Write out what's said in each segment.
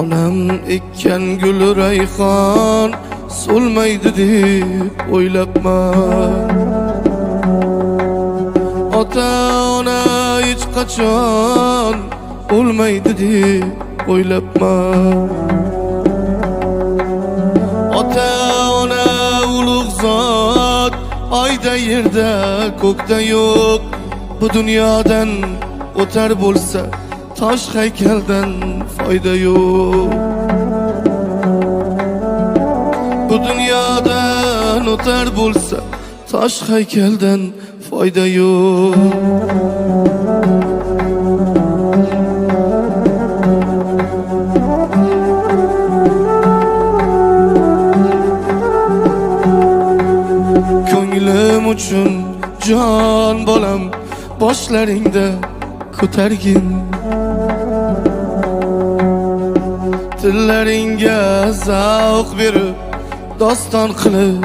Onam ekkan gul rayhon so'lmaydi deb o'ylabman. Ota-ona hech qachon o'lmaydi deb o'ylabman. Ota-ona ulug' zot, oyda yerda ko'kda yo'q. Bu dunyodan o'tar bo'lsa tosh haykaldan foyda yo'q. Bu dunyodan o'tar bo'lsa tosh haykaldan foyda yo'q. Ko'nglim uchun jon bolam boshlaringda ko'targin. Tillaringga zavq berib doston qilib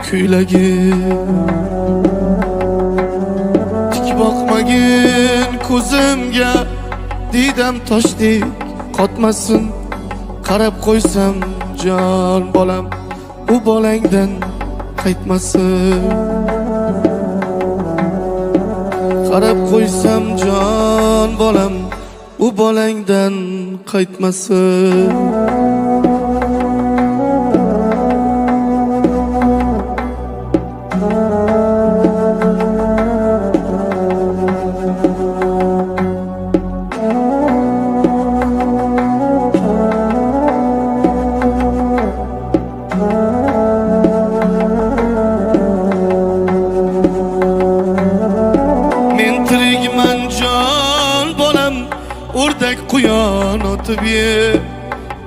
kuylagin. Tik boqmagin ko'zimga, didam toshdek qotmasin. Qarab qo'ysam jon bolam u bolangdan qaytmasin. Qarab qo'ysam jon bolam u bolangdan qaytmasin. O'rdak quyon otib ye,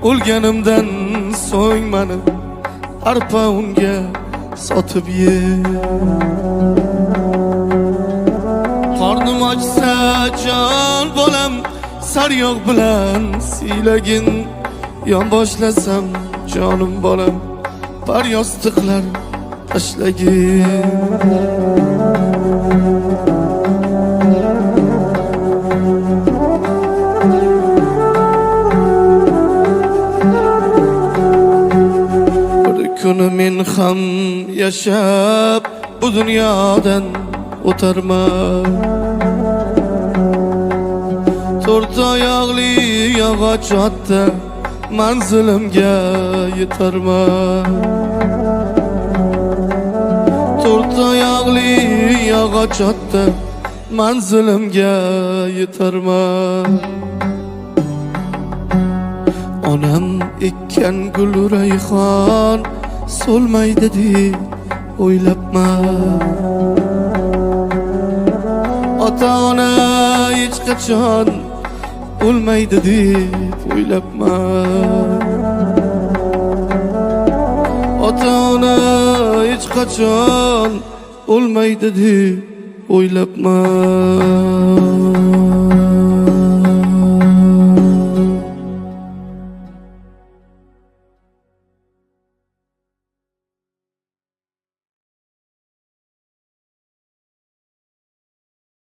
o'lganimdan so'ng meni arpa unga sotib ye. Qornim ochsa jon bolam saryog' bilan siylagin. Yon boshlasam jonim bolam par yostiqlar tashlagin. Kuni men ham yashab bu dunyodan o'tarman. To'rt oyoqli yog'och otda manzilimga yetarman. To'rt oyoqli yog'och otda manzilimga yetarman. Onam ekkan gul rayhon so'lmaydi deb o'ylabman. Ota-ona hech qachon o'lmaydi deb o'ylabman. Ota-ona hech qachon o'lmaydi deb o'ylabman.